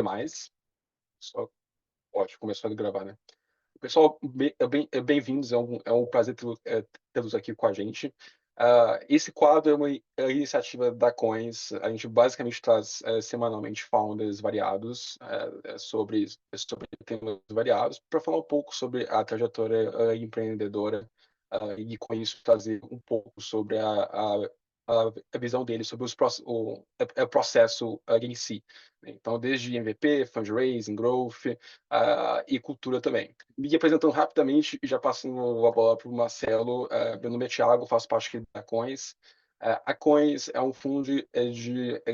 mais. Só ótimo, começou a gravar, né. Pessoal, bem-vindos, é um prazer tê-los aqui com a gente. Esse quadro é uma iniciativa da Coins. A gente basicamente traz, semanalmente founders variados, sobre temas variados, para falar um pouco sobre a trajetória, empreendedora, e com isso trazer um pouco sobre a visão deles sobre o processo, em si, né. Então desde MVP, fundraising, growth, e cultura também. Me apresentando rapidamente e já passando a bola para o Marcelo. Meu nome é Thiago, faço parte aqui da Coins. A Coins é um fundo de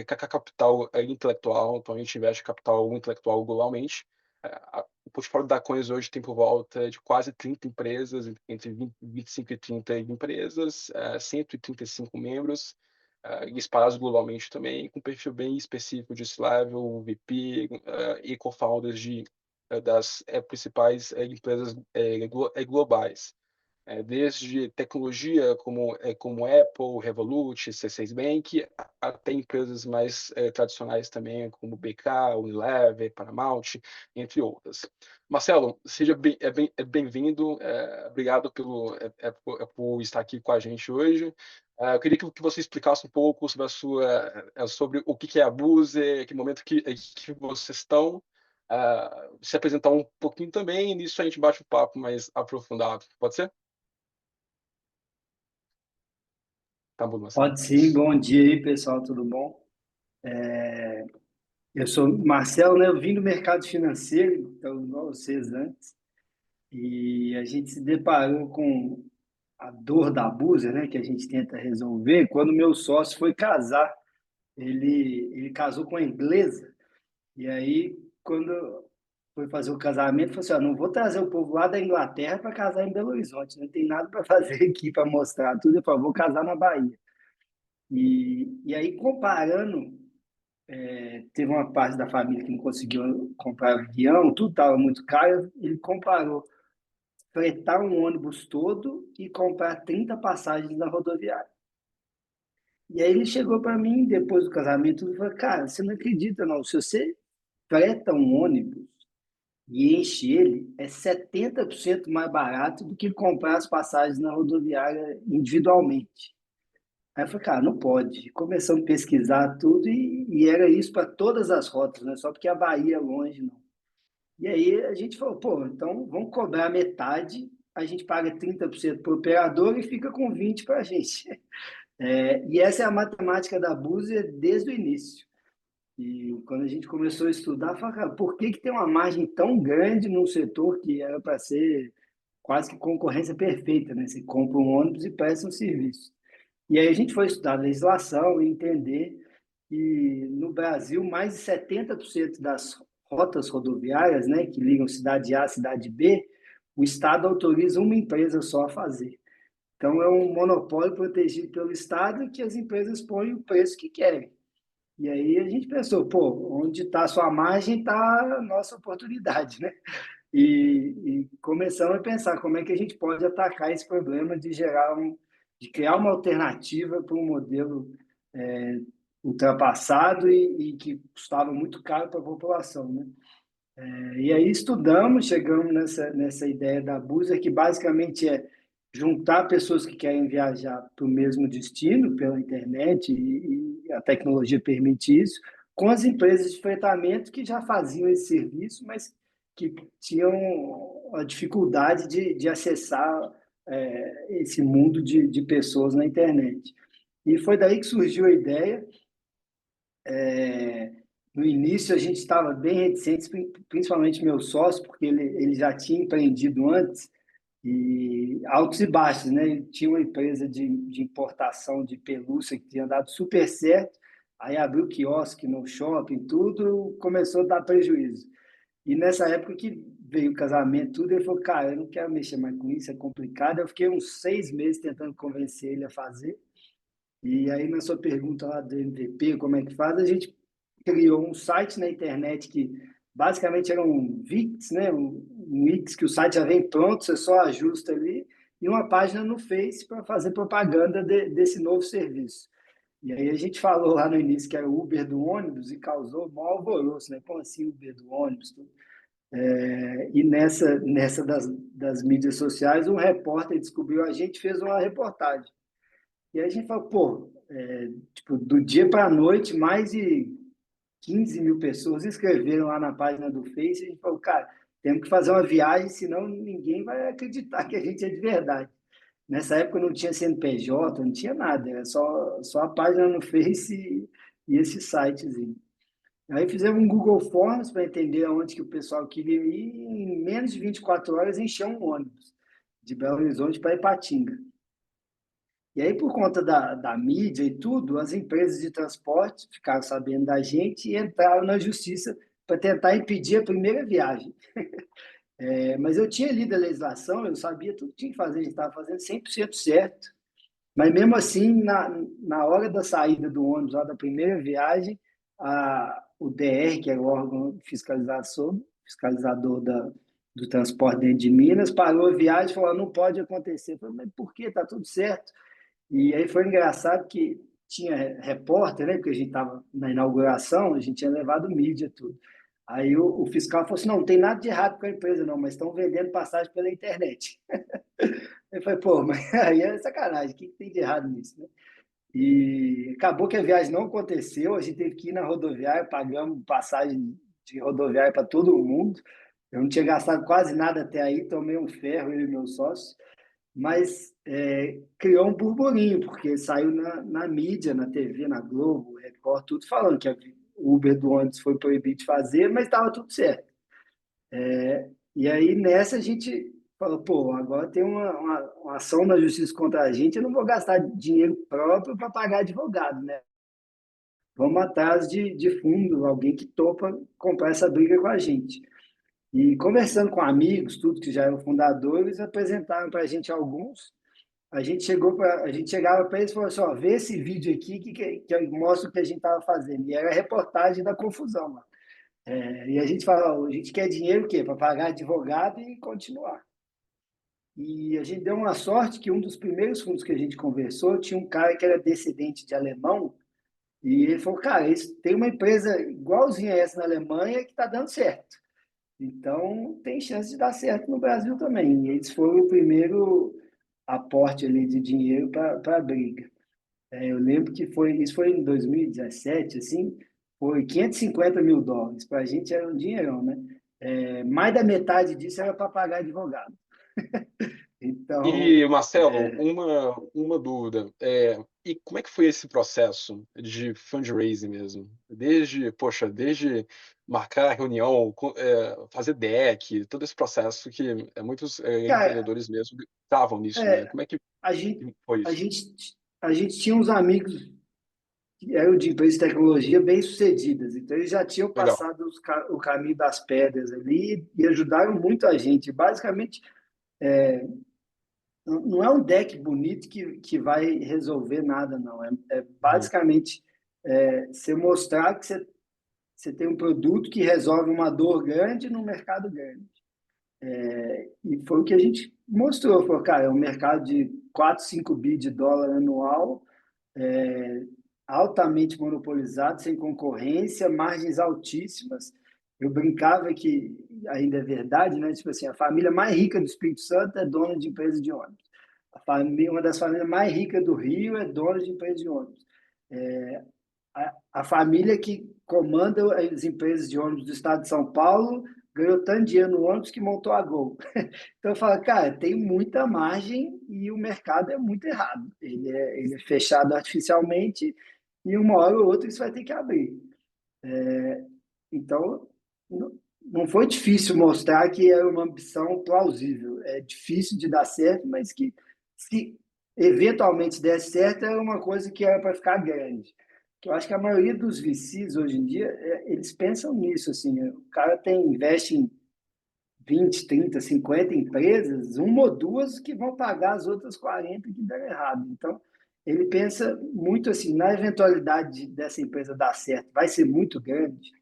capital intelectual, então a gente investe capital intelectual globalmente. O portfólio da Coins hoje tem por volta de quase 30 empresas, entre 25 e 30 empresas, 135 membros, espalhados globalmente também, com perfil bem específico de C-level, VP, e co-founders das principais empresas globais, desde tecnologia como Apple, Revolut, C6 Bank, até empresas mais tradicionais também, como BK, Unilever, Paramount, entre outras. Marcelo, seja bem-vindo, obrigado por estar aqui com a gente hoje. Eu queria que você explicasse um pouco sobre o que é a Boozer, que momento que vocês estão, se apresentar um pouquinho também, e nisso a gente bate um papo mais aprofundado. Pode ser? Tá bom, Marcelo. Pode sim, bom dia aí, pessoal, tudo bom? Eu sou Marcelo, né? Eu vim do mercado financeiro, então, igual vocês antes, e a gente se deparou com a dor da abusa, né? Que a gente tenta resolver quando meu sócio foi casar. Ele casou com uma inglesa, e aí, quando foi fazer o casamento, falou assim: ó, não vou trazer o povo lá da Inglaterra para casar em Belo Horizonte, não tem nada para fazer aqui para mostrar tudo, eu falei: vou casar na Bahia. E aí, comparando. Teve uma parte da família que não conseguiu comprar avião, tudo estava muito caro. Ele comparou fretar um ônibus todo e comprar 30 passagens na rodoviária. E aí ele chegou para mim, depois do casamento, e falou: cara, você não acredita, não. Se você freta um ônibus e enche ele, é 70% mais barato do que comprar as passagens na rodoviária individualmente. Aí eu falei: cara, não pode. Começamos a pesquisar tudo e era isso para todas as rotas, não é só porque a Bahia é longe, não. E aí a gente falou: pô, então vamos cobrar metade, a gente paga 30% para o operador e fica com 20% para a gente. E essa é a matemática da Búzia desde o início. E quando a gente começou a estudar, falei: cara, por que tem uma margem tão grande num setor que era para ser quase que concorrência perfeita, né? Você compra um ônibus e presta um serviço. E aí a gente foi estudar a legislação e entender que no Brasil mais de 70% das rotas rodoviárias, né, que ligam cidade A à cidade B, o Estado autoriza uma empresa só a fazer. Então é um monopólio protegido pelo Estado que as empresas põem o preço que querem. E aí a gente pensou: pô, onde está a sua margem está a nossa oportunidade, né? E começamos a pensar como é que a gente pode atacar esse problema de criar uma alternativa para um modelo é, ultrapassado e que custava muito caro para a população, né? E aí estudamos, chegamos nessa ideia da Busa, que basicamente é juntar pessoas que querem viajar para o mesmo destino pela internet, e a tecnologia permite isso, com as empresas de fretamento que já faziam esse serviço, mas que tinham a dificuldade de acessar esse mundo de pessoas na internet. E foi daí que surgiu a ideia. No início a gente estava bem reticentes, principalmente meu sócio, porque ele já tinha empreendido antes, e altos e baixos, né? Ele tinha uma empresa de importação de pelúcia que tinha dado super certo, aí abriu quiosque no shopping, tudo começou a dar prejuízo. E nessa época que veio o casamento, tudo, ele falou: cara, eu não quero mexer mais com isso, é complicado. Eu fiquei uns 6 meses tentando convencer ele a fazer. E aí, na sua pergunta lá do MVP, como é que faz, a gente criou um site na internet que basicamente era um Wix, né? Um Wix que o site já vem pronto, você só ajusta ali, e uma página no Face para fazer propaganda desse novo serviço. E aí a gente falou lá no início que era o Uber do ônibus e causou o maior alvoroço, né? Como assim Uber do ônibus? Tudo. E nessa das mídias sociais, um repórter descobriu a gente, fez uma reportagem. E aí a gente falou, pô, tipo, do dia para a noite, mais de 15 mil pessoas inscreveram lá na página do Face. E a gente falou, cara, temos que fazer uma viagem, senão ninguém vai acreditar que a gente é de verdade. Nessa época não tinha CNPJ, não tinha nada, era só a página no Face e esse sitezinho. Aí fizemos um Google Forms para entender aonde que o pessoal queria ir, e em menos de 24 horas encheu um ônibus de Belo Horizonte para Ipatinga. E aí, por conta da mídia e tudo, as empresas de transporte ficaram sabendo da gente e entraram na justiça para tentar impedir a primeira viagem. Mas eu tinha lido a legislação, eu sabia tudo que tinha que fazer, a gente estava fazendo 100% certo. Mas mesmo assim, na hora da saída do ônibus, lá da primeira viagem, o DR, que era o órgão fiscalizador do transporte dentro de Minas, parou a viagem e falou: não pode acontecer. Eu falei, mas por quê? Está tudo certo. E aí foi engraçado que tinha repórter, né? Porque a gente estava na inauguração, a gente tinha levado mídia tudo. Aí o fiscal falou assim: não tem nada de errado com a empresa, não, mas estão vendendo passagem pela internet. Eu falei, pô, mas aí é sacanagem, o que tem de errado nisso, né? E acabou que a viagem não aconteceu, a gente teve que ir na rodoviária, pagamos passagem de rodoviária para todo mundo. Eu não tinha gastado quase nada até aí, tomei um ferro, ele e meu sócio, mas criou um burburinho, porque saiu na mídia, na TV, na Globo, Record, tudo falando que o Uber do ônibus foi proibido de fazer, mas estava tudo certo. E aí nessa a gente falou, pô, agora tem uma ação na justiça contra a gente, eu não vou gastar dinheiro próprio para pagar advogado, né? Vamos atrás de fundo, alguém que topa comprar essa briga com a gente. E conversando com amigos, tudo que já eram fundadores, apresentaram para a gente alguns. A gente chegava para eles e falou assim, ó, vê esse vídeo aqui que mostra o que a gente estava fazendo. E era a reportagem da confusão lá. E a gente fala, ó, a gente quer dinheiro o quê? Para pagar advogado e continuar. E a gente deu uma sorte que um dos primeiros fundos que a gente conversou tinha um cara que era descendente de alemão e ele falou, cara, tem uma empresa igualzinha a essa na Alemanha que está dando certo. Então, tem chance de dar certo no Brasil também. E eles foram o primeiro aporte ali de dinheiro para a briga. Eu lembro que isso foi em 2017, assim, foi US$ 550 mil. Para a gente era um dinheirão, né? Mais da metade disso era para pagar advogado. Então, E, Marcelo, uma dúvida. E como é que foi esse processo de fundraising mesmo? Desde marcar a reunião, fazer deck, todo esse processo que muitos cara, empreendedores mesmo estavam nisso, né? é, Como é que a gente, foi a isso? gente, a gente tinha uns amigos que eram de empresas de tecnologia bem-sucedidas, então eles já tinham Legal. passado o caminho das pedras ali e ajudaram muito a gente. Basicamente, não é um deck bonito que vai resolver nada, não. Uhum. Basicamente você mostrar que você tem um produto que resolve uma dor grande no mercado grande. E foi o que a gente mostrou. Falou, cara, é um mercado de 4, 5 bi de dólar anual, é, altamente monopolizado, sem concorrência, margens altíssimas. Eu brincava que ainda é verdade, né? Tipo assim, a família mais rica do Espírito Santo é dona de empresa de ônibus. Uma das famílias mais ricas do Rio é dona de empresa de ônibus. A família que comanda as empresas de ônibus do estado de São Paulo ganhou tanto dinheiro no ônibus que montou a Gol. Então eu falo, cara, tem muita margem e o mercado é muito errado. Ele é fechado artificialmente e uma hora ou outra isso vai ter que abrir. Então, não foi difícil mostrar que era uma ambição plausível. É difícil de dar certo, mas que se eventualmente der certo, era uma coisa que era para ficar grande. Que eu acho que a maioria dos VCs hoje em dia, eles pensam nisso, assim, o cara investe em 20, 30, 50 empresas, uma ou duas que vão pagar as outras 40 que deram errado. Então, ele pensa muito assim, na eventualidade dessa empresa dar certo, vai ser muito grande,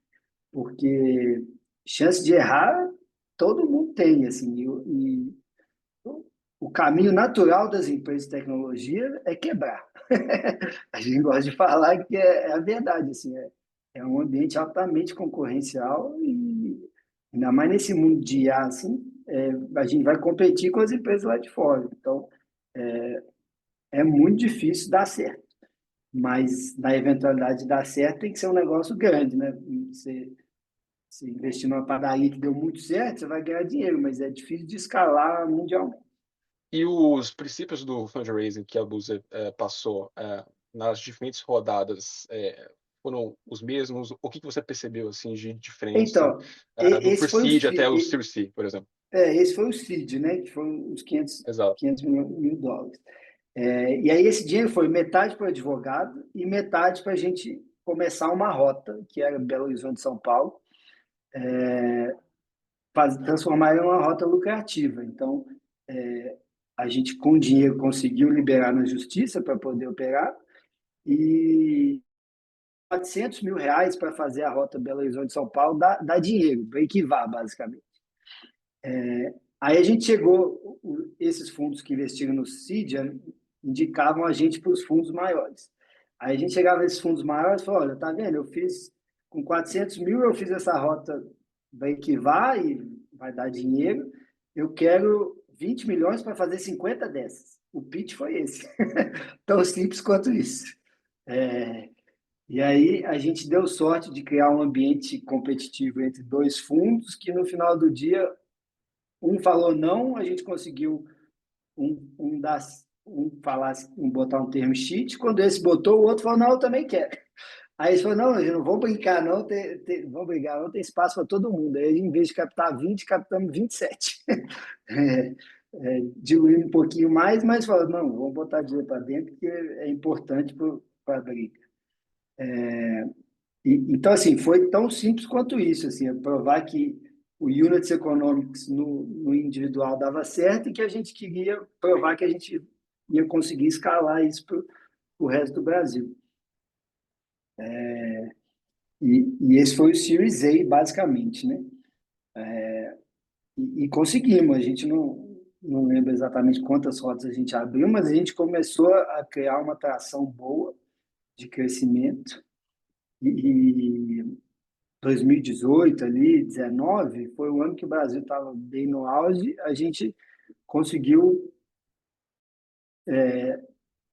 porque chance de errar todo mundo tem, assim, e o caminho natural das empresas de tecnologia é quebrar. A gente gosta de falar que é a verdade, assim, é um ambiente altamente concorrencial e ainda mais nesse mundo de IA, assim, a gente vai competir com as empresas lá de fora. Então, é muito difícil dar certo. Mas na eventualidade de dar certo, tem que ser um negócio grande, né? Você investir numa padaria que deu muito certo, você vai ganhar dinheiro, mas é difícil de escalar mundialmente. E os princípios do fundraising que a Buzer passou nas diferentes rodadas foram os mesmos? O que você percebeu assim de diferença Então, do esse foi o Pre-Seed até o Series C, por exemplo? esse foi o seed, né? Que foram os Exato. 500 mil dólares. E aí esse dinheiro foi metade para o advogado e metade para a gente começar uma rota, que era Belo Horizonte, São Paulo, transformar em uma rota lucrativa. Então, a gente com dinheiro conseguiu liberar na justiça para poder operar e 400 mil reais para fazer a rota Belo Horizonte-São Paulo dá dinheiro, para equivar, basicamente. Aí a gente chegou, esses fundos que investiram no CID indicavam a gente para os fundos maiores. Aí a gente chegava nesses fundos maiores e falou, olha, tá vendo, eu fiz, com 400 mil eu fiz essa rota, vai equivar e vai dar dinheiro, eu quero 20 milhões para fazer 50 dessas. O pitch foi esse. Tão simples quanto isso. E aí a gente deu sorte de criar um ambiente competitivo entre dois fundos que no final do dia um falou não, a gente conseguiu botar um termo sheet. Quando esse botou, o outro falou não, eu também quero. Aí eles falaram, não, a gente não vamos brincar, não, vamos brigar, não tem espaço para todo mundo. Aí, em vez de captar 20, captamos 27. Diluímos um pouquinho mais, mas falou, não, vamos botar dinheiro para dentro, porque é importante para a briga. Então, assim, foi tão simples quanto isso, assim, provar que o Units Economics no individual dava certo e que a gente queria provar que a gente ia conseguir escalar isso para o resto do Brasil. E esse foi o Series A, basicamente, né? E conseguimos, a gente não lembra exatamente quantas rotas a gente abriu, mas a gente começou a criar uma tração boa de crescimento e 2018 ali, 19, foi o ano que o Brasil estava bem no auge, a gente conseguiu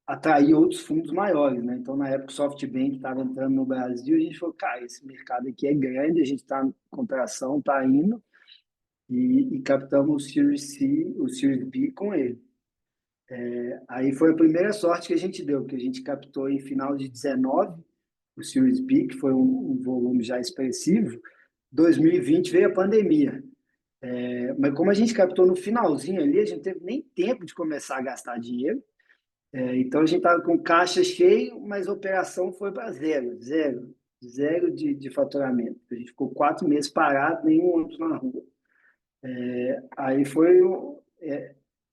atrair outros fundos maiores, né? Então, na época, o SoftBank estava entrando no Brasil, a gente falou, cara, esse mercado aqui é grande, a gente está com tração, está indo, e captamos o Series C, o Series B com ele. Aí foi a primeira sorte que a gente deu, porque a gente captou em final de 19, o Series B, que foi um volume já expressivo. 2020 veio a pandemia. Mas como a gente captou no finalzinho ali, a gente não teve nem tempo de começar a gastar dinheiro. Então a gente estava com caixa cheio, mas a operação foi para zero de faturamento. A gente ficou 4 meses parado, nenhum ônibus na rua. Aí foi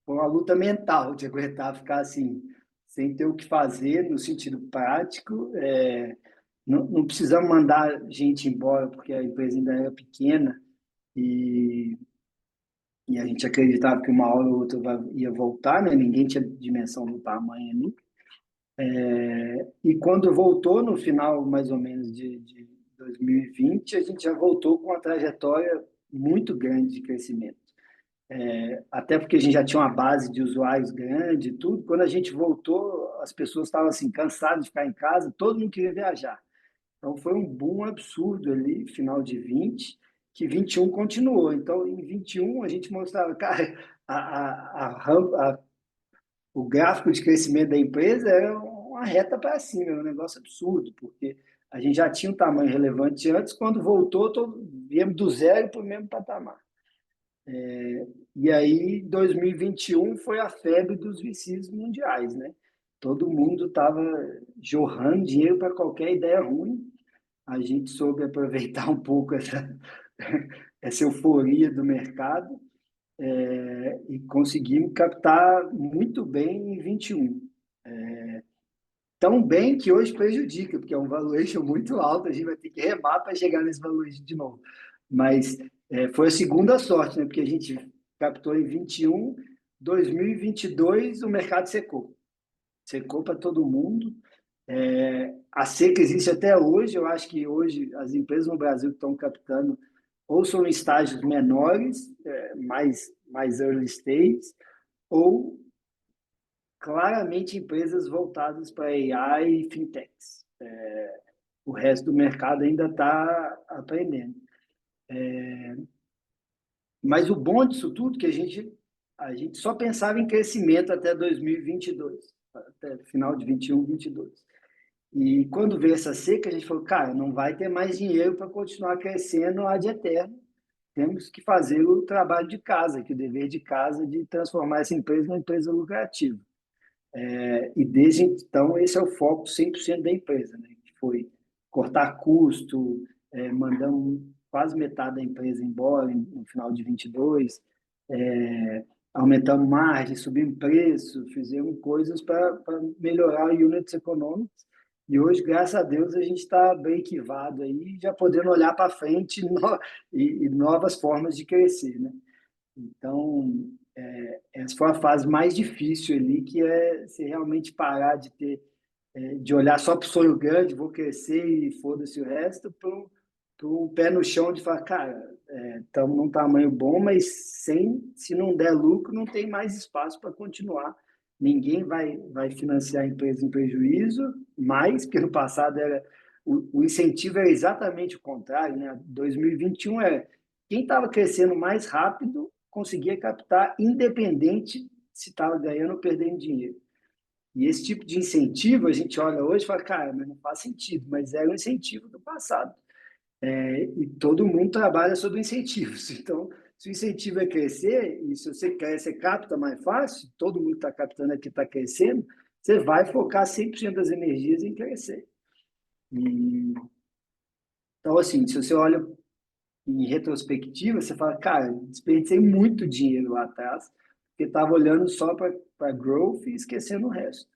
uma luta mental de aguentar ficar assim, sem ter o que fazer no sentido prático. Não precisamos mandar gente embora, porque a empresa ainda era pequena e e a gente acreditava que uma hora ou outra ia voltar, né? Ninguém tinha dimensão do tamanho ali. E quando voltou, no final mais ou menos de 2020, a gente já voltou com uma trajetória muito grande de crescimento. Até porque a gente já tinha uma base de usuários grande e tudo. Quando a gente voltou, as pessoas estavam assim, cansadas de ficar em casa, todo mundo queria viajar. Então foi um boom absurdo ali, final de 20, que 21 continuou. Então, em 21, a gente mostrava, cara, o gráfico de crescimento da empresa era uma reta para cima, era um negócio absurdo, porque a gente já tinha um tamanho relevante antes, quando voltou, viemos do zero para o mesmo patamar. E aí, 2021 foi a febre dos VCs mundiais, né? Todo mundo estava jorrando dinheiro para qualquer ideia ruim. A gente soube aproveitar um pouco essa euforia do mercado e conseguimos captar muito bem em 21. Tão bem que hoje prejudica, porque é um valuation muito alto, a gente vai ter que remar para chegar nesse valuation de novo. Mas foi a segunda sorte, né? Porque a gente captou em 21, 2022 o mercado secou. Secou para todo mundo. A seca existe até hoje. Eu acho que hoje as empresas no Brasil que estão captando ou são em estágios menores, mais early stage, ou claramente empresas voltadas para AI e fintechs. O resto do mercado ainda está aprendendo. Mas o bom disso tudo é que a gente só pensava em crescimento até 2022, até final de 21, 22. E quando veio essa seca, a gente falou, cara, não vai ter mais dinheiro para continuar crescendo ad eterno. Temos que fazer o trabalho de casa, que o dever de casa de transformar essa empresa numa empresa lucrativa. E desde então, esse é o foco 100% da empresa, né? Que foi cortar custo, mandamos quase metade da empresa embora no final de 22, aumentamos margem, subimos preço, fizemos coisas para melhorar o units econômicos. E hoje, graças a Deus, a gente está break-evado aí, já podendo olhar para frente e novas formas de crescer, né? Então, essa foi a fase mais difícil ali, que é você realmente parar de olhar só para o sonho grande, vou crescer e foda-se o resto, para o pé no chão de falar, cara, estamos num tamanho bom, mas se não der lucro, não tem mais espaço para continuar. Ninguém vai financiar a empresa em prejuízo, mais, porque no passado o incentivo era exatamente o contrário, né? 2021 quem estava crescendo mais rápido conseguia captar, independente se estava ganhando ou perdendo dinheiro. E esse tipo de incentivo, a gente olha hoje e fala, cara, mas não faz sentido, mas era um incentivo do passado. E todo mundo trabalha sobre incentivos. Então, se o incentivo é crescer, e se você cresce, você capta mais fácil, todo mundo está captando aqui, está crescendo, você vai focar 100% das energias em crescer. Então, assim, se você olha em retrospectiva, você fala, cara, desperdicei muito dinheiro lá atrás, porque estava olhando só para growth e esquecendo o resto.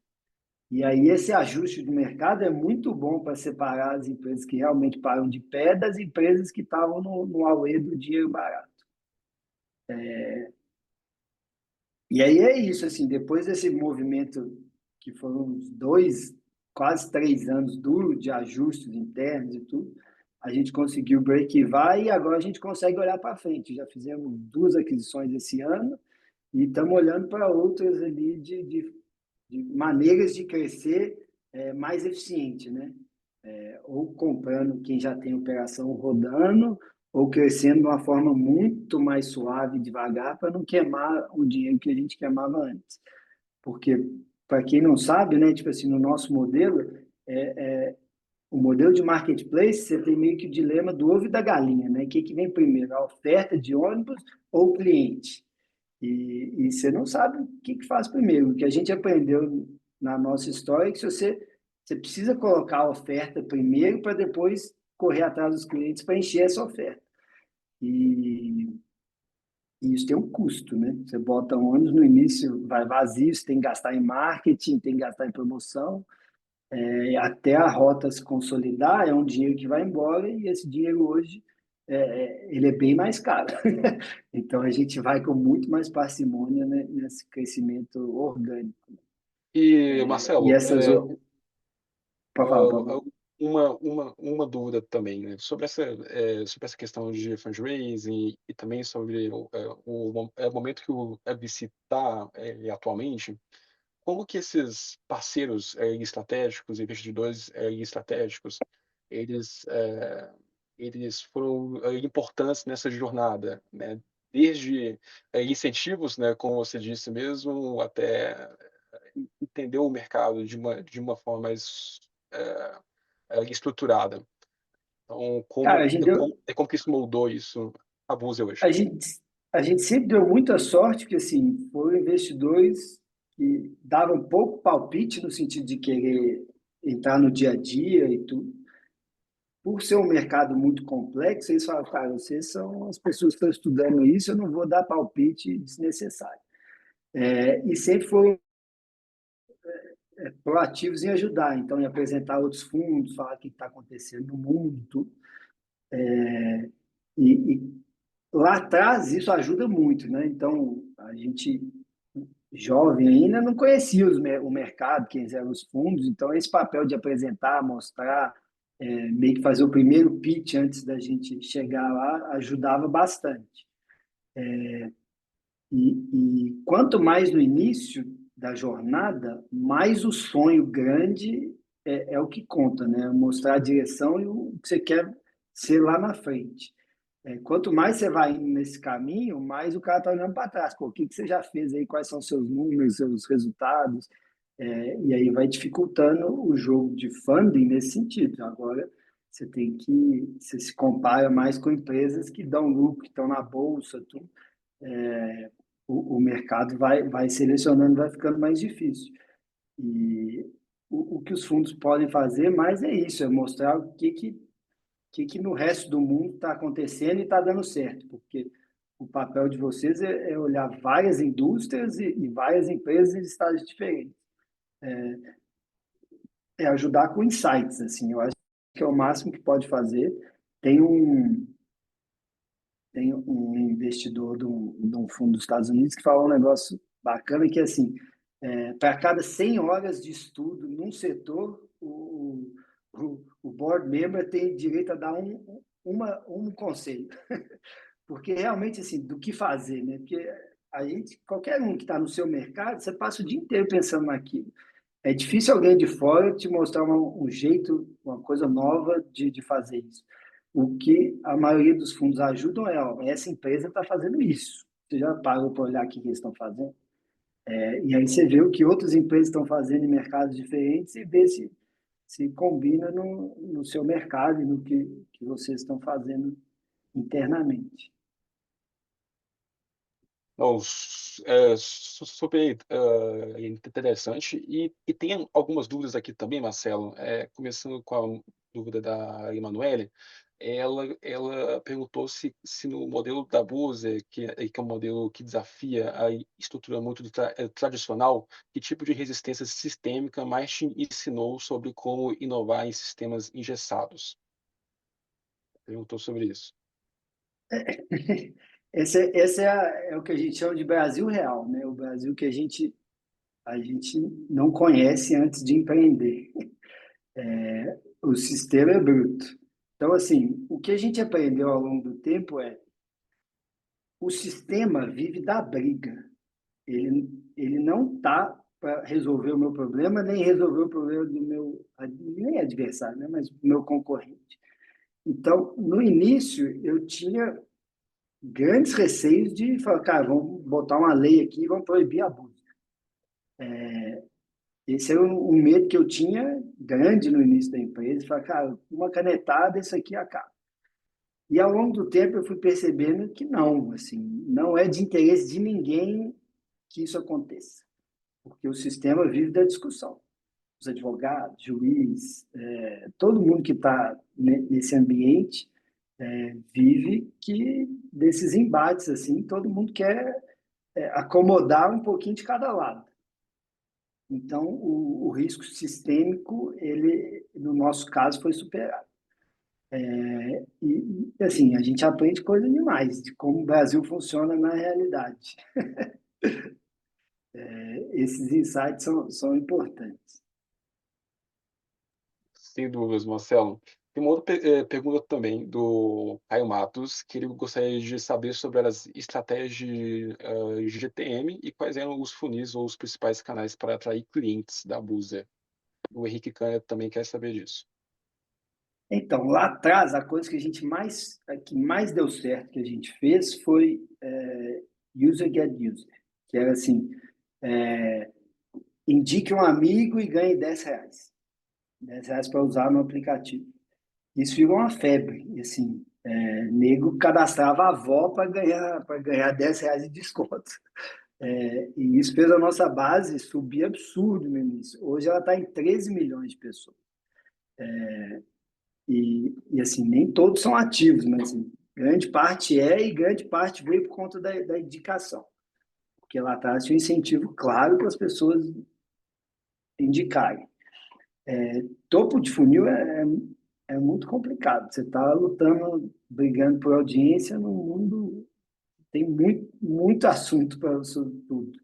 E aí esse ajuste do mercado é muito bom para separar as empresas que realmente param de pé das empresas que estavam no auê do dinheiro barato. E aí é isso, assim, depois desse movimento que foram uns 2, quase 3 anos duro de ajustes internos e tudo, a gente conseguiu break-even e agora a gente consegue olhar para frente. Já fizemos 2 aquisições esse ano e estamos olhando para outras ali de maneiras de crescer mais eficiente, né? Ou comprando quem já tem operação rodando, ou crescendo de uma forma muito mais suave, devagar, para não queimar o dinheiro que a gente queimava antes. Porque, para quem não sabe, né, tipo assim, no nosso modelo, o modelo de marketplace, você tem meio que o dilema do ovo e da galinha, né? O que vem primeiro, a oferta de ônibus ou o cliente? E você não sabe o que faz primeiro. O que a gente aprendeu na nossa história é que você precisa colocar a oferta primeiro para depois correr atrás dos clientes para encher essa oferta. E, e isso tem um custo, né? Você bota um ônibus no início, vai vazio, você tem que gastar em marketing, tem que gastar em promoção, até a rota se consolidar, é um dinheiro que vai embora e esse dinheiro hoje ele é bem mais caro. Então a gente vai com muito mais parcimônia, né, nesse crescimento orgânico. E, E Marcelo, essas. Pode falar, pode falar. uma dúvida também, né? Sobre essa questão de fundraising e também sobre o momento que o ABC está atualmente. Como que esses parceiros estratégicos, investidores estratégicos, eles, eles foram importantes nessa jornada, né? Desde incentivos, né, como você disse mesmo, até entender o mercado de uma forma mais estruturada. Então, Cara, como que isso moldou isso a Búzia hoje? a gente, a gente sempre deu muita sorte, porque assim, foram investidores que davam pouco palpite no sentido de querer entrar no dia a dia e tudo. Por ser um mercado muito complexo, eles falam, cara, vocês são as pessoas que estão estudando isso, eu não vou dar palpite desnecessário. E sempre foram proativos em ajudar, então, em apresentar outros fundos, falar o que está acontecendo no mundo, tudo. E lá atrás isso ajuda muito, né? Então, a gente jovem ainda, não conhecia o mercado, quem eram os fundos, então esse papel de apresentar, mostrar, meio que fazer o primeiro pitch antes da gente chegar lá, ajudava bastante. E quanto mais no início da jornada, mais o sonho grande é o que conta, né? Mostrar a direção e o que você quer ser lá na frente. Quanto mais você vai indo nesse caminho, mais o cara está olhando para trás. Pô, o que você já fez aí? Quais são os seus números, seus resultados? E aí vai dificultando o jogo de funding nesse sentido. Agora, você se compara mais com empresas que dão lucro, que estão na bolsa, tudo. O mercado vai selecionando, vai ficando mais difícil. E o que os fundos podem fazer mais é isso, é mostrar o que no resto do mundo está acontecendo e está dando certo, porque o papel de vocês é olhar várias indústrias e várias empresas em estágios diferentes. É ajudar com insights, assim, eu acho que é o máximo que pode fazer. Tem um, tem um investidor de um fundo dos Estados Unidos que fala um negócio bacana que é assim, para cada 100 horas de estudo num setor, o board member tem direito a dar um conselho. Porque realmente, assim, do que fazer, né? Porque qualquer um que está no seu mercado, você passa o dia inteiro pensando naquilo. É difícil alguém de fora te mostrar um jeito, uma coisa nova de fazer isso. O que a maioria dos fundos ajudam é, ó, essa empresa está fazendo isso. Você já parou para olhar o que eles estão fazendo? E aí você vê o que outras empresas estão fazendo em mercados diferentes e vê se combina no seu mercado e no que vocês estão fazendo internamente. Não, super interessante. E tem algumas dúvidas aqui também, Marcelo. Começando com a dúvida da Emanuele, ela perguntou se no modelo da Buse, que é um modelo que desafia a estrutura muito tradicional, que tipo de resistência sistêmica mais te ensinou sobre como inovar em sistemas engessados? Perguntou sobre isso. Esse é o que a gente chama de Brasil real, né? O Brasil que a gente não conhece antes de empreender. O sistema é bruto. Então, assim, o que a gente aprendeu ao longo do tempo é o sistema vive da briga. Ele não está para resolver o meu problema, nem resolver o problema do meu, nem adversário, né? Mas do meu concorrente. Então, no início, eu tinha grandes receios de falar, cara, vamos botar uma lei aqui e vamos proibir abuso. Esse era um medo que eu tinha grande no início da empresa, falar, cara, uma canetada, isso aqui acaba. E ao longo do tempo eu fui percebendo que não, assim, não é de interesse de ninguém que isso aconteça, porque o sistema vive da discussão. Os advogados, juiz, todo mundo que está nesse ambiente vive que desses embates, assim, todo mundo quer acomodar um pouquinho de cada lado. Então, o risco sistêmico, ele, no nosso caso, foi superado. Assim, a gente aprende coisa demais de como o Brasil funciona na realidade. Esses insights são importantes. Sem dúvidas, Marcelo. Tem uma outra pergunta também do Caio Matos, que ele gostaria de saber sobre as estratégias de GTM e quais eram os funis ou os principais canais para atrair clientes da Buzer. O Henrique Canha também quer saber disso. Então, lá atrás, a coisa que mais deu certo que a gente fez foi user get user, que era assim, é, indique um amigo e ganhe R$ 10. R$ 10 para usar no aplicativo. Isso virou uma febre, e, assim, nego cadastrava a avó para ganhar R$ 10 de desconto. E isso fez a nossa base subir absurdo no início. Hoje ela está em 13 milhões de pessoas. E assim, nem todos são ativos, mas assim, grande parte e grande parte veio por conta da indicação. Porque lá atrás tinha um incentivo claro para as pessoas indicarem. Topo de funil é muito complicado. Você está lutando, brigando por audiência num mundo tem muito, muito assunto para sobre tudo.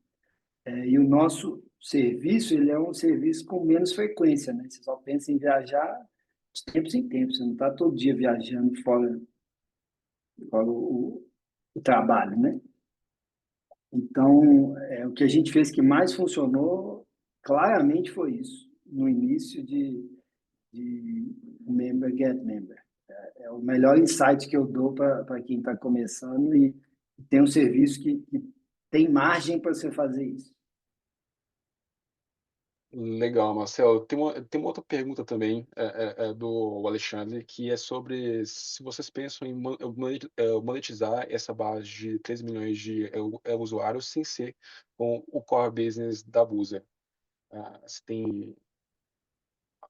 E o nosso serviço, ele é um serviço com menos frequência, né? Você só pensa em viajar de tempos em tempos, você não está todo dia viajando fora o trabalho, né? Então, o que a gente fez que mais funcionou, claramente foi isso, no início de Member Get Member. É o melhor insight que eu dou para quem está começando e tem um serviço que tem margem para você fazer isso. Legal, Marcelo. Tem uma outra pergunta também, do Alexandre, que é sobre se vocês pensam em monetizar essa base de 3 milhões de usuários sem ser com o core business da Buzer. Se tem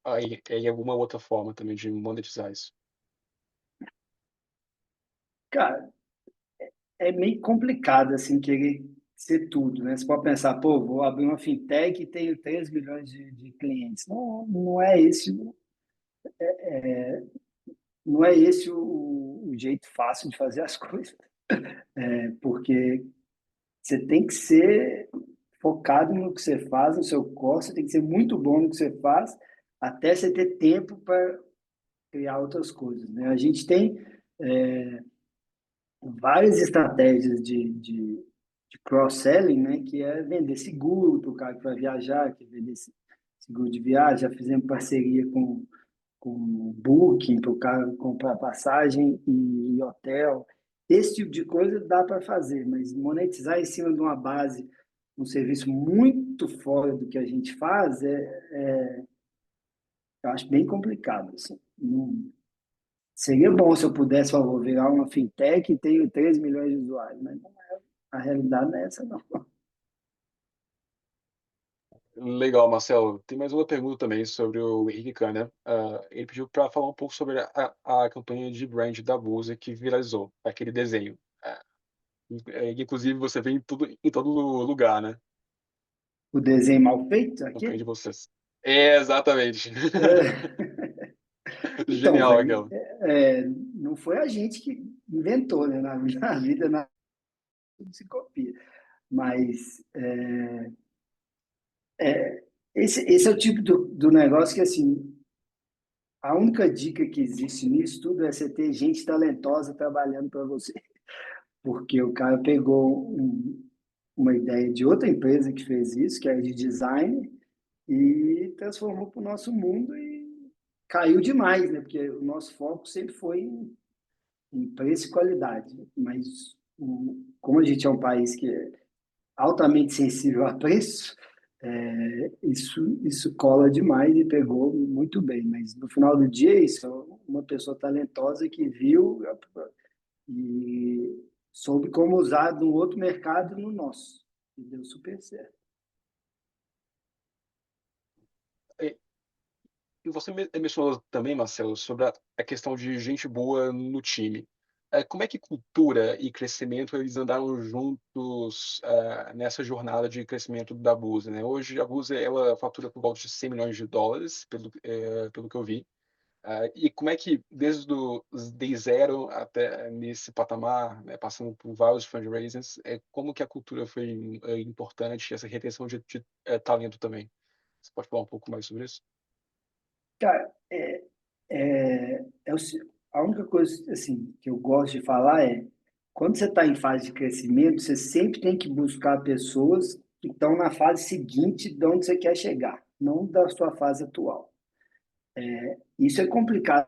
aí alguma outra forma também de monetizar isso. Cara, é meio complicado assim querer ser tudo, né? Você pode pensar, pô, vou abrir uma fintech e tenho 3 milhões de clientes. Não, não é esse o jeito fácil de fazer as coisas, porque você tem que ser focado no que você faz, no seu core, você tem que ser muito bom no que você faz, até você ter tempo para criar outras coisas, né? A gente tem é, várias estratégias de cross-selling, né? Que é vender seguro para o cara que vai viajar, que é vender seguro de viagem. Já fizemos parceria com Booking para o cara comprar passagem e hotel. Esse tipo de coisa dá para fazer, mas monetizar em cima de uma base, um serviço muito fora do que a gente faz, eu acho bem complicado. Assim. Seria bom se eu pudesse, falar, vou virar uma fintech e tenho 3 milhões de usuários, mas a realidade não é essa, não. Legal, Marcelo. Tem mais uma pergunta também sobre o Henrique Kahner. Ele pediu para falar um pouco sobre a campanha de brand da Buzer que viralizou, aquele desenho. Inclusive, você vê em todo lugar, né? O desenho mal feito, Campanha de aquele? vocês. É, exatamente. É. Então, Genial velho, aquela. não foi a gente que inventou, né? Na vida, tudo se copia. Mas esse é o tipo do negócio que, assim, a única dica que existe nisso tudo é você ter gente talentosa trabalhando para você. Porque o cara pegou uma ideia de outra empresa que fez isso, que era de design, e transformou para o nosso mundo e caiu demais, né? Porque o nosso foco sempre foi em preço e qualidade. Mas como a gente é um país que é altamente sensível a preço, isso cola demais e pegou muito bem. Mas no final do dia, isso é uma pessoa talentosa que viu e soube como usar no outro mercado e no nosso. E deu super certo. E e você mencionou também, Marcelo, sobre a questão de gente boa no time. Como é que cultura e crescimento eles andaram juntos nessa jornada de crescimento da Buzi, né? Hoje a Buzi ela fatura por volta de 100 milhões de dólares, pelo que eu vi. E como é que, desde zero até nesse patamar, né, passando por vários fundraisers, como que a cultura foi importante, essa retenção de talento também? Você pode falar um pouco mais sobre isso? Cara, a única coisa assim que eu gosto de falar é quando você está em fase de crescimento, você sempre tem que buscar pessoas que estão na fase seguinte de onde você quer chegar, não da sua fase atual. Isso é complicado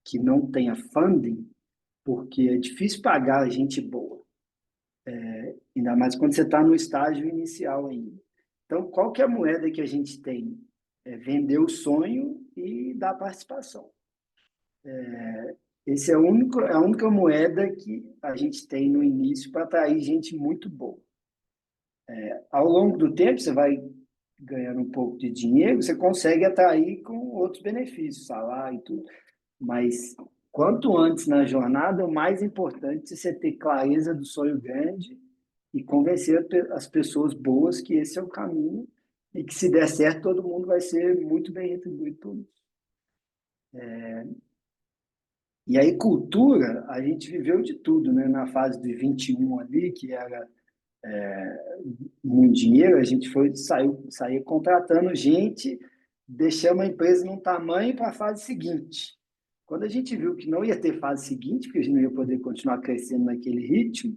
que não tenha funding, porque é difícil pagar gente boa, ainda mais quando você está no estágio inicial ainda. Então, qual que é a moeda que a gente tem? É vender o sonho e dar participação. Esse é a única moeda que a gente tem no início para atrair gente muito boa. Ao longo do tempo, você vai ganhando um pouco de dinheiro, você consegue atrair com outros benefícios, salário e tudo. Mas quanto antes na jornada, o mais importante é você ter clareza do sonho grande e convencer as pessoas boas que esse é o caminho e que se der certo, todo mundo vai ser muito bem retribuído por isso. E aí, cultura, a gente viveu de tudo, né? Na fase de 21 ali, que era muito dinheiro, a gente saiu contratando gente, deixamos a empresa num tamanho para a fase seguinte. Quando a gente viu que não ia ter fase seguinte, porque a gente não ia poder continuar crescendo naquele ritmo,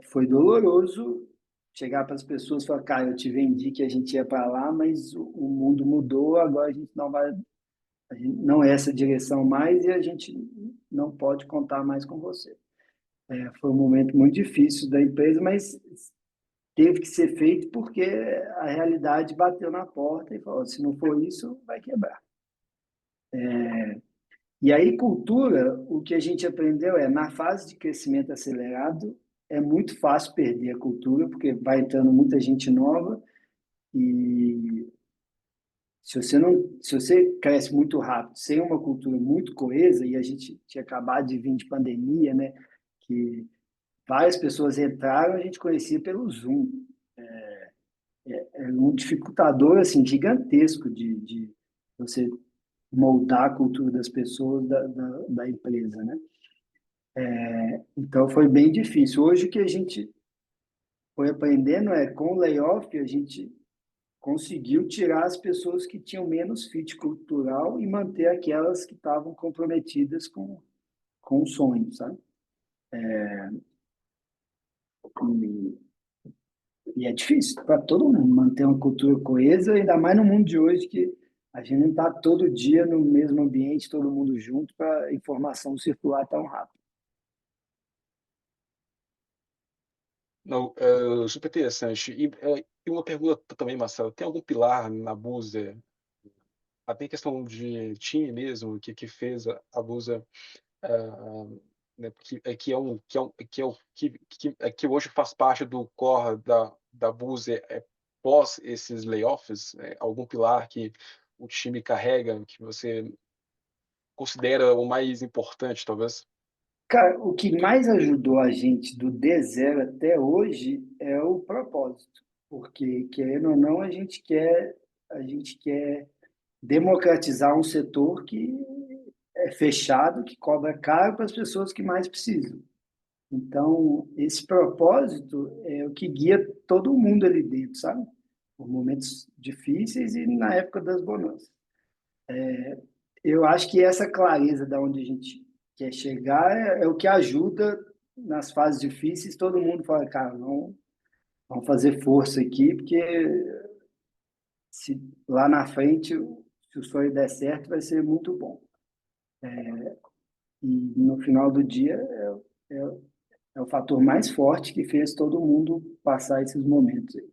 foi doloroso chegar para as pessoas e falar, cara, eu te vendi que a gente ia para lá, mas o mundo mudou, agora a gente não é essa direção mais e a gente não pode contar mais com você. Foi um momento muito difícil da empresa, mas teve que ser feito porque a realidade bateu na porta e falou, se não for isso, vai quebrar. E aí, cultura, o que a gente aprendeu na fase de crescimento acelerado, é muito fácil perder a cultura, porque vai entrando muita gente nova e se você cresce muito rápido, sem uma cultura muito coesa, e a gente tinha acabado de vir de pandemia, né, que várias pessoas entraram, a gente conhecia pelo Zoom. É um dificultador assim, gigantesco de você moldar a cultura das pessoas da empresa, né? Então foi bem difícil. Hoje o que a gente foi aprendendo com o layoff, a gente conseguiu tirar as pessoas que tinham menos fit cultural e manter aquelas que estavam comprometidas com o sonho, sabe? E, e é difícil para todo mundo manter uma cultura coesa, ainda mais no mundo de hoje que a gente não está todo dia no mesmo ambiente, todo mundo junto, para a informação circular tão rápido. Não, super interessante. E uma pergunta também, Marcelo, tem algum pilar na Buzer, até questão de time mesmo, que fez a Buzer, né, que hoje faz parte do core da Buzer, pós esses layoffs, algum pilar que o time carrega, que você considera o mais importante, talvez? Cara, o que mais ajudou a gente do D0 até hoje é o propósito, porque, querendo ou não, a gente quer democratizar um setor que é fechado, que cobra caro para as pessoas que mais precisam. Então, esse propósito é o que guia todo mundo ali dentro, sabe? Por momentos difíceis e na época das bonanças. Eu acho que essa clareza da onde a gente quer chegar é o que ajuda nas fases difíceis. Todo mundo fala, cara, vamos fazer força aqui, porque se lá na frente, se o sonho der certo, vai ser muito bom. E no final do dia, é, é o fator mais forte que fez todo mundo passar esses momentos aí.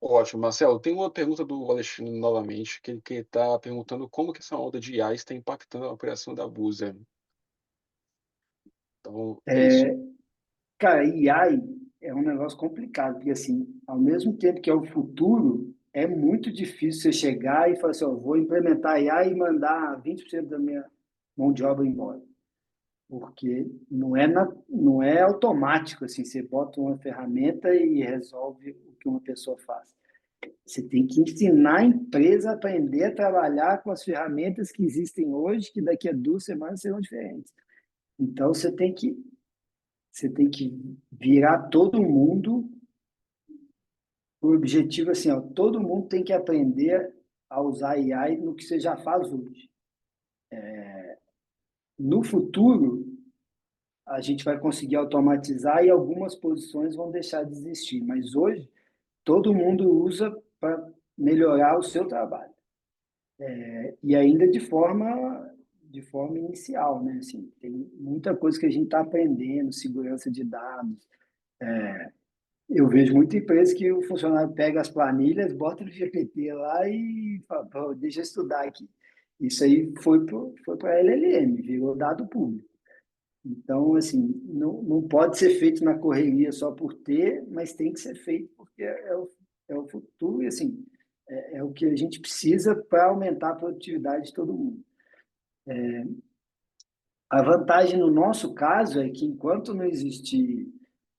Ótimo, Marcelo. Tem uma pergunta do Alexandre novamente, que ele está perguntando como que essa onda de IA está impactando a operação da Buzer. Então, é isso. Cara, AI é um negócio complicado, porque assim, ao mesmo tempo que é o futuro, é muito difícil você chegar e falar assim, ó, vou implementar AI e mandar 20% da minha mão de obra embora. Porque não é automático, assim, você bota uma ferramenta e resolve o que uma pessoa faz. Você tem que ensinar a empresa a aprender a trabalhar com as ferramentas que existem hoje, que daqui a 2 semanas serão diferentes. Então, você tem que virar todo mundo. O objetivo é assim, ó, todo mundo tem que aprender a usar AI no que você já faz hoje. No futuro, a gente vai conseguir automatizar e algumas posições vão deixar de existir, mas hoje todo mundo usa para melhorar o seu trabalho. E ainda de forma inicial, né? Assim, tem muita coisa que a gente está aprendendo, segurança de dados. Eu vejo muita empresa que o funcionário pega as planilhas, bota no GPT lá e fala, "Pô, deixa eu estudar aqui." Isso aí foi para a LLM, virou dado público. Então, assim, não pode ser feito na correria só por ter, mas tem que ser feito porque é o futuro e, assim, é o que a gente precisa para aumentar a produtividade de todo mundo. A vantagem no nosso caso é que enquanto não existir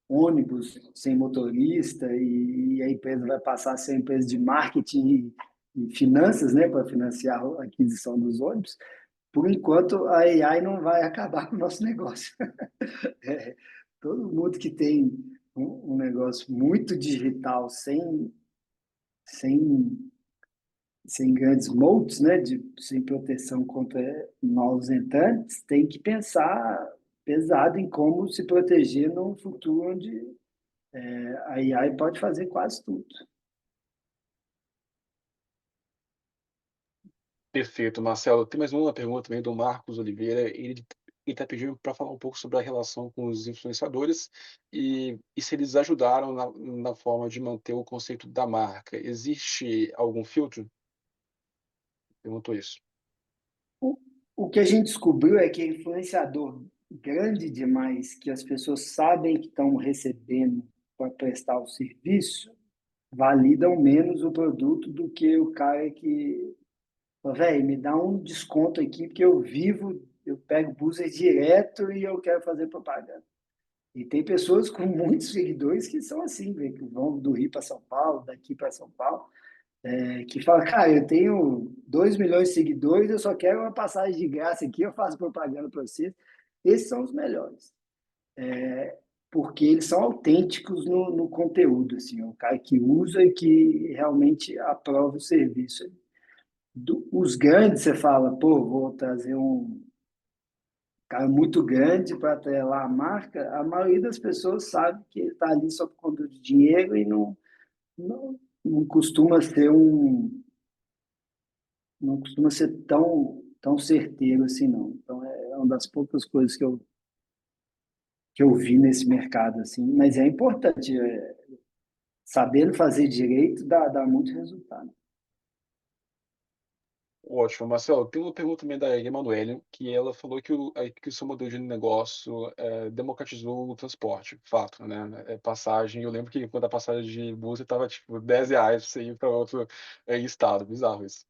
ônibus sem motorista e a empresa vai passar a ser uma empresa de marketing e finanças, né, para financiar a aquisição dos ônibus, por enquanto, a AI não vai acabar com o nosso negócio. É, todo mundo que tem um negócio muito digital, sem, sem grandes moats, né, sem proteção contra novos entrantes, tem que pensar pesado em como se proteger num futuro onde a AI pode fazer quase tudo. Perfeito, Marcelo. Tem mais uma pergunta também do Marcos Oliveira. Ele está pedindo para falar um pouco sobre a relação com os influenciadores e se eles ajudaram na forma de manter o conceito da marca. Existe algum filtro? Perguntou isso. O, o que a gente descobriu é que influenciador grande demais, que as pessoas sabem que estão recebendo para prestar o serviço, validam menos o produto do que o cara que, velho, me dá um desconto aqui, porque eu vivo, eu pego buzzer direto e eu quero fazer propaganda. E tem pessoas com muitos seguidores que são assim, véio, que vão do Rio para São Paulo, daqui para São Paulo, que fala, cara, eu tenho 2 milhões de seguidores, eu só quero uma passagem de graça aqui, eu faço propaganda para vocês. Esses são os melhores, porque eles são autênticos no conteúdo, assim, o cara que usa e que realmente aprova o serviço. Os grandes, você fala, pô, vou trazer um cara muito grande para atrelar a marca, a maioria das pessoas sabe que ele está ali só por conta de dinheiro e não costuma ser não costuma ser tão certeiro assim, não. Então, é uma das poucas coisas que eu vi nesse mercado, assim. Mas é importante, sabendo fazer direito dá muito resultado. Ótimo, Marcelo. Tem uma pergunta também da Emanuele, que ela falou que o seu modelo de negócio democratizou o transporte. Fato, né? Passagem. Eu lembro que quando a passagem de bus estava tipo R$ 10 para você ir para outro estado. Bizarro isso.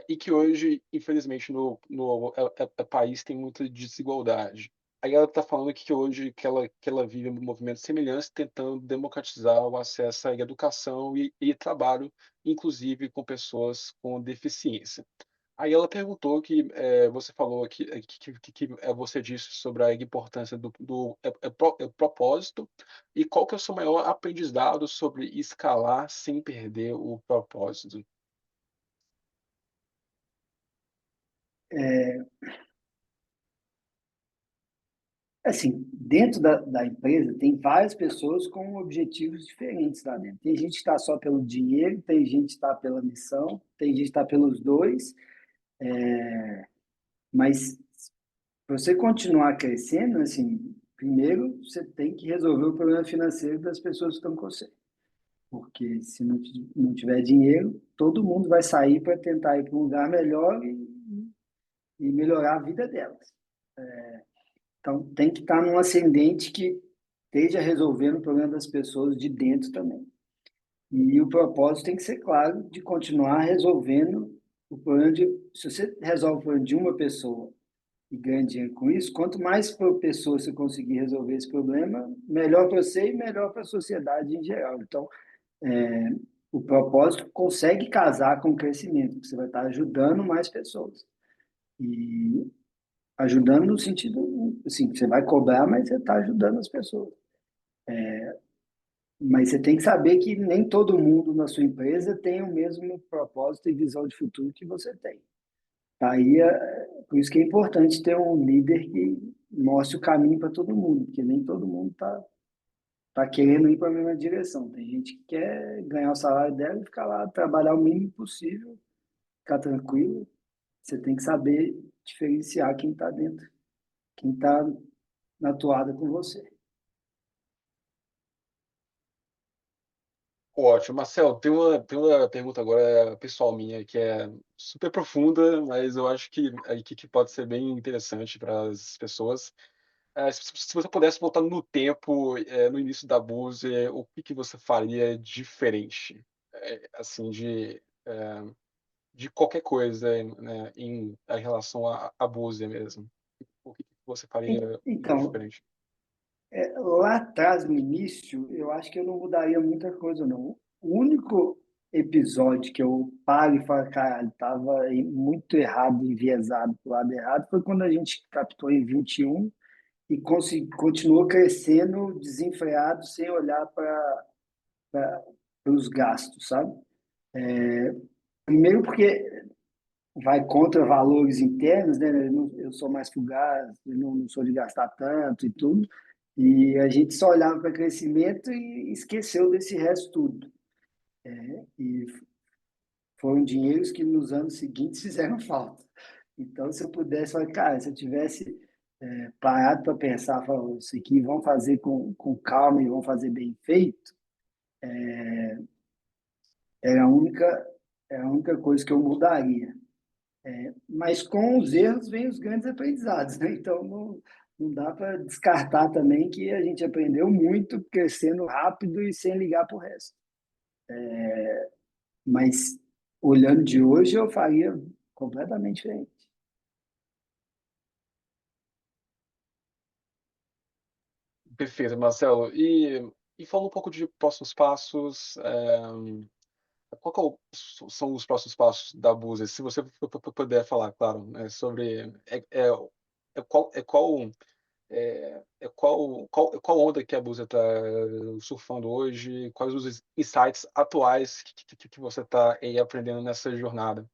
E que hoje, infelizmente, no país tem muita desigualdade. Aí ela está falando que hoje que ela vive um movimento semelhante, tentando democratizar o acesso à educação e trabalho, inclusive com pessoas com deficiência. Aí ela perguntou que você falou que você disse sobre a importância do propósito e qual que é o seu maior aprendizado sobre escalar sem perder o propósito. Assim, dentro da empresa, tem várias pessoas com objetivos diferentes lá dentro. Tem gente que está só pelo dinheiro, tem gente que está pela missão, tem gente que está pelos dois, mas para você continuar crescendo, assim, primeiro você tem que resolver o problema financeiro das pessoas que estão com você. Porque se não tiver dinheiro, todo mundo vai sair para tentar ir para um lugar melhor e melhorar a vida delas. Então, tem que estar num ascendente que esteja resolvendo o problema das pessoas de dentro também. E o propósito tem que ser claro de continuar resolvendo o problema de. Se você resolve o problema de uma pessoa e ganha dinheiro com isso, quanto mais pessoas você conseguir resolver esse problema, melhor para você e melhor para a sociedade em geral. Então, o propósito consegue casar com o crescimento, porque você vai estar ajudando mais pessoas. E ajudando no sentido, assim, você vai cobrar, mas você está ajudando as pessoas. Mas você tem que saber que nem todo mundo na sua empresa tem o mesmo propósito e visão de futuro que você tem. Tá aí, por isso que é importante ter um líder que mostre o caminho para todo mundo, porque nem todo mundo tá querendo ir para a mesma direção. Tem gente que quer ganhar o salário dela e ficar lá, trabalhar o mínimo possível, ficar tranquilo. Você tem que saber diferenciar quem está dentro, quem está na toada com você. Ótimo. Marcelo, tem uma pergunta agora pessoal minha que é super profunda, mas eu acho que pode ser bem interessante para as pessoas. Se você pudesse voltar no tempo, no início da Buse, o que você faria diferente? Assim, de qualquer coisa, né, em relação à Buse mesmo. O que você faria de Então, diferente? lá atrás, no início, eu acho que eu não mudaria muita coisa, não. O único. episódio que eu paro e falo, caralho, estava muito errado, enviesado para o lado errado, foi quando a gente captou em 21 e continuou crescendo desenfreado, sem olhar para os gastos, sabe? Primeiro porque vai contra valores internos, né? Eu sou mais fugaz, eu não sou de gastar tanto e tudo, e a gente só olhava para crescimento e esqueceu desse resto tudo. E foram dinheiros que nos anos seguintes fizeram falta. Então, se eu pudesse, falar, cara, se eu tivesse parado para pensar, falar, isso aqui vão fazer com calma e vão fazer bem feito, era a única, era a única coisa que eu mudaria. Mas com os erros vem os grandes aprendizados, né? Então, não dá para descartar também que a gente aprendeu muito crescendo rápido e sem ligar para o resto. Mas, olhando de hoje, eu faria completamente diferente. Perfeito, Marcelo. E falando um pouco de próximos passos, qual que são os próximos passos da Buser? Se você puder falar, claro, né, sobre qual qual onda que a Buser está surfando hoje? Quais os insights atuais que você está aprendendo nessa jornada?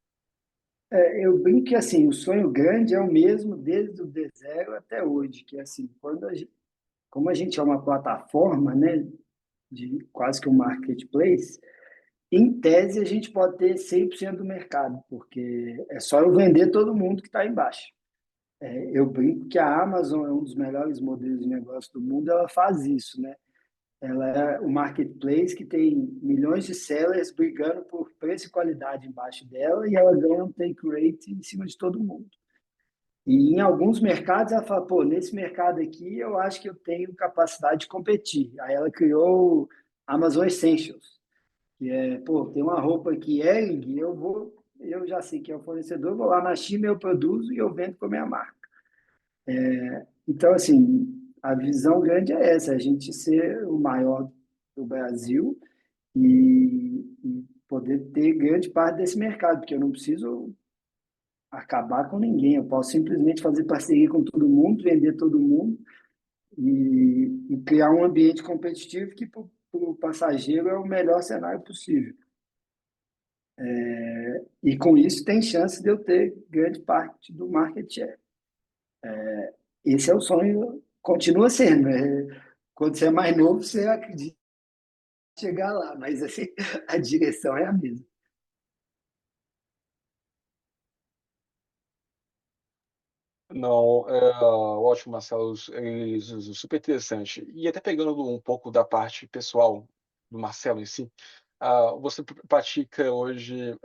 Eu brinco que assim, o sonho grande é o mesmo desde o D0 até hoje, que é assim, como a gente é uma plataforma, né, de quase que um marketplace, em tese a gente pode ter 100% do mercado, porque é só eu vender todo mundo que está embaixo. Eu brinco que a Amazon é um dos melhores modelos de negócio do mundo, ela faz isso, né? Ela é o marketplace que tem milhões de sellers brigando por preço e qualidade embaixo dela e ela ganha um take rate em cima de todo mundo. E em alguns mercados ela fala, pô, nesse mercado aqui eu acho que eu tenho capacidade de competir. Aí ela criou o Amazon Essentials, que é, pô, tem uma roupa aqui, Ering, eu já sei que é o fornecedor, vou lá na China, eu produzo e eu vendo com a minha marca. Então, assim, a visão grande é essa, a gente ser o maior do Brasil e poder ter grande parte desse mercado, porque eu não preciso acabar com ninguém, eu posso simplesmente fazer parceria com todo mundo, vender todo mundo e criar um ambiente competitivo que para o passageiro é o melhor cenário possível. E com isso tem chance de eu ter grande parte do market share. Esse é o sonho, continua sendo. Quando você é mais novo, você acredita em chegar lá, mas assim, a direção é a mesma. Não, ótimo, Marcelo, super interessante. E até pegando um pouco da parte pessoal do Marcelo em si, você pratica hoje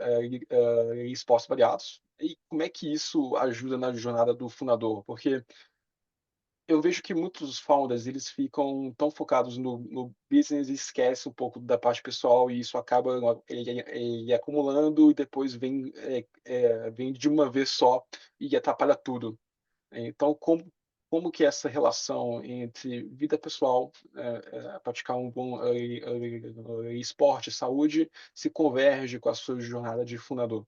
esportes variados. E como é que isso ajuda na jornada do fundador? Porque eu vejo que muitos founders, eles ficam tão focados no business e esquecem um pouco da parte pessoal e isso acaba acumulando e depois vem de uma vez só e atrapalha tudo. Então, como que essa relação entre vida pessoal, praticar um bom esporte, saúde, se converge com a sua jornada de fundador?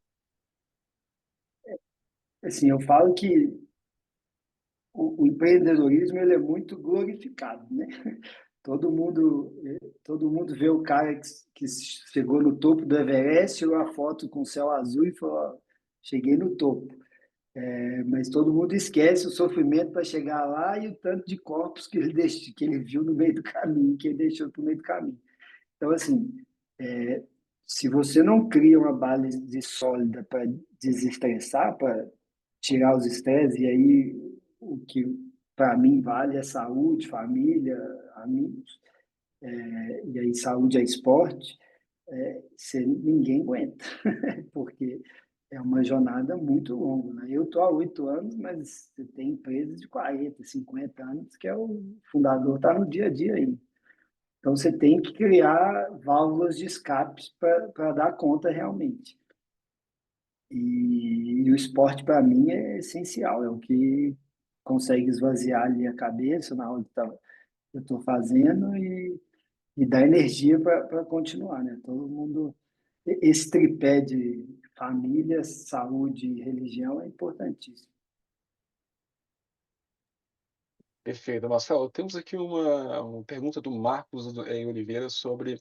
Assim, eu falo que o empreendedorismo ele é muito glorificado, né? Todo mundo vê o cara que chegou no topo do Everest, tirou a foto com o céu azul e falou, ó, cheguei no topo. Mas todo mundo esquece o sofrimento para chegar lá e o tanto de corpos que ele viu no meio do caminho, que ele deixou no meio do caminho. Então, assim, é, se você não cria uma base sólida para desestressar, para tirar os estresses, e aí o que para mim vale é saúde, família, amigos, e aí saúde é esporte, ninguém aguenta, porque é uma jornada muito longa. Né? Eu estou há 8 anos, mas você tem empresas de 40, 50 anos, que é o fundador está no dia a dia aí. Então, você tem que criar válvulas de escapes para dar conta realmente. E o esporte, para mim, é essencial, é o que consegue esvaziar ali a cabeça na hora que eu estou fazendo e dar energia para continuar, né? Todo mundo. esse tripé de família, saúde e religião é importantíssimo. Perfeito, Marcelo. Temos aqui uma pergunta do Marcos Oliveira sobre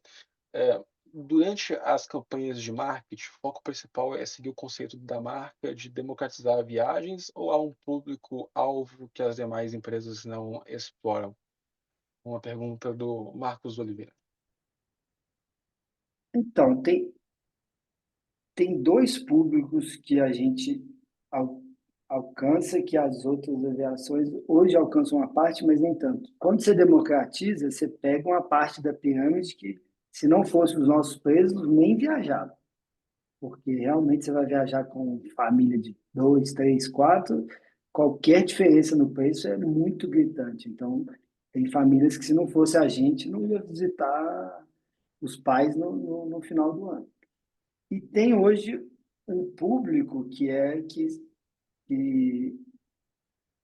durante as campanhas de marketing, o foco principal é seguir o conceito da marca de democratizar viagens ou há um público-alvo que as demais empresas não exploram? Uma pergunta do Marcos Oliveira. Então, tem dois públicos que a gente al- alcança, que as outras aviações hoje alcançam uma parte, mas nem tanto. Quando você democratiza, você pega uma parte da pirâmide que, se não fosse os nossos presos, nem viajava. Porque realmente você vai viajar com família de dois, três, quatro, qualquer diferença no preço é muito gritante. Então, tem famílias que, se não fosse a gente, não ia visitar os pais no final do ano. E tem hoje um público que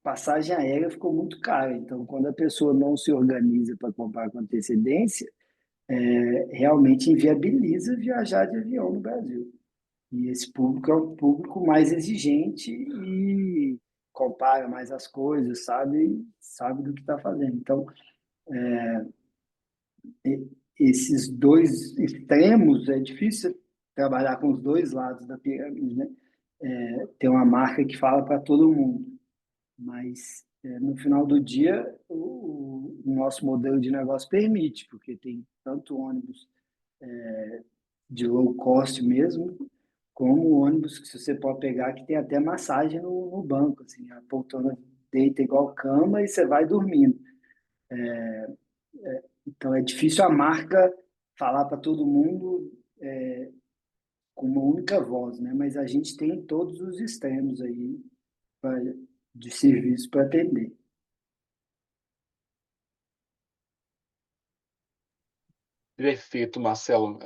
passagem aérea ficou muito cara. Então, quando a pessoa não se organiza para comprar com antecedência, realmente inviabiliza viajar de avião no Brasil. E esse público é um público mais exigente e compara mais as coisas, sabe do que está fazendo. Então, esses dois extremos, é difícil trabalhar com os dois lados da pirâmide, né? Tem uma marca que fala para todo mundo, mas no final do dia o nosso modelo de negócio permite, porque tem tanto ônibus de low cost mesmo, como ônibus que você pode pegar que tem até massagem no banco, assim, a poltrona deita igual cama e você vai dormindo. Então é difícil a marca falar para todo mundo com uma única voz, né? Mas a gente tem todos os extremos aí pra, de serviço para atender. Perfeito, Marcelo.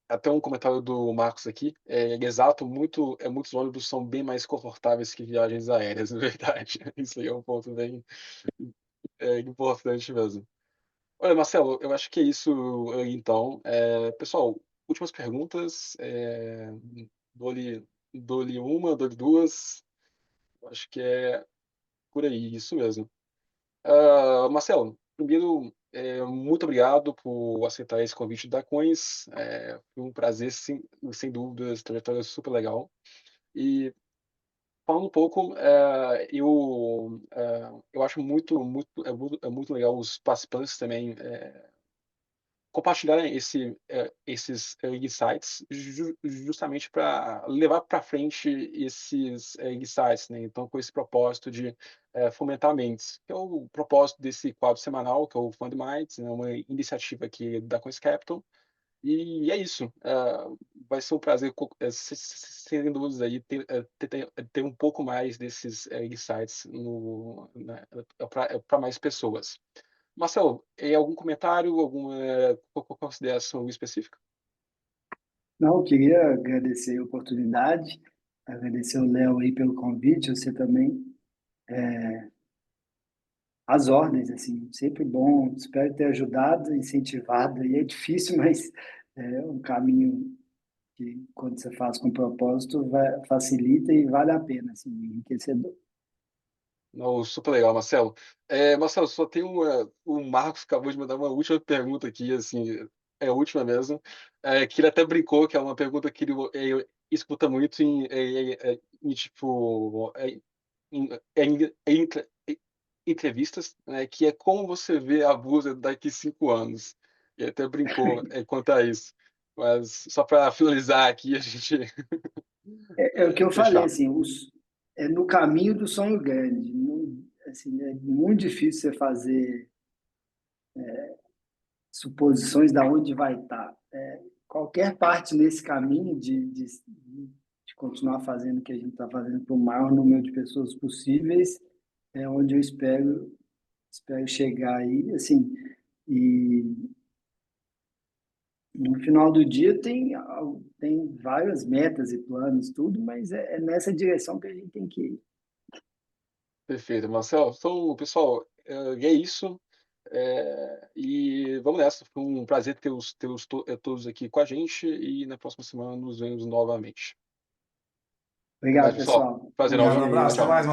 Até um comentário do Marcos aqui. Exato, muitos ônibus são bem mais confortáveis que viagens aéreas, na verdade. Isso aí é um ponto bem importante mesmo. Olha, Marcelo, eu acho que é isso aí, então. Pessoal, últimas perguntas. Dou-lhe dou-lhe uma, dou-lhe duas. Acho que é por aí, isso mesmo. Marcelo, primeiro, muito obrigado por aceitar esse convite da Coins. Foi um prazer, sem dúvidas, trajetória super legal. E falando um pouco, eu acho muito legal os participantes também compartilharem esses insights justamente para levar para frente esses insights, né? Então, com esse propósito de fomentar mentes, que é o propósito desse quadro semanal, que é o Fund Minds, né? Uma iniciativa aqui da Coins Capital. E é isso. Vai ser um prazer, sem dúvidas, aí, ter um pouco mais desses insights para mais pessoas. Marcelo, algum comentário, alguma consideração específica? Não, eu queria agradecer a oportunidade, agradecer o Léo aí pelo convite, você também, as ordens, assim, sempre bom, espero ter ajudado, incentivado, e é difícil, mas é um caminho que, quando você faz com propósito, facilita e vale a pena, assim, enriquecedor. Não, super legal, Marcelo. Marcelo, só tem o Marcos acabou de mandar uma última pergunta aqui, assim, é a última mesmo, que ele até brincou, que é uma pergunta que ele escuta muito tipo, em entrevistas, né, que é como você vê a Busa daqui 5 anos. Ele até brincou quanto a isso. Mas só para finalizar aqui, a gente É o que eu falei, fechar. assim, é no caminho do sonho grande. Não, assim, é muito difícil você fazer suposições da onde vai estar. Qualquer parte nesse caminho de continuar fazendo o que a gente está fazendo para o maior número de pessoas possíveis é onde eu espero chegar aí, assim, e no final do dia tem várias metas e planos, tudo, mas é nessa direção que a gente tem que ir. Perfeito, Marcelo. Então, pessoal, é isso. E vamos nessa. Foi um prazer ter todos aqui com a gente e na próxima semana nos vemos novamente. Até mais, Obrigado, pessoal. pessoal. Prazer Bom enorme. Obrigado, um dia aí. Tchau, abraço, até tchau. mais.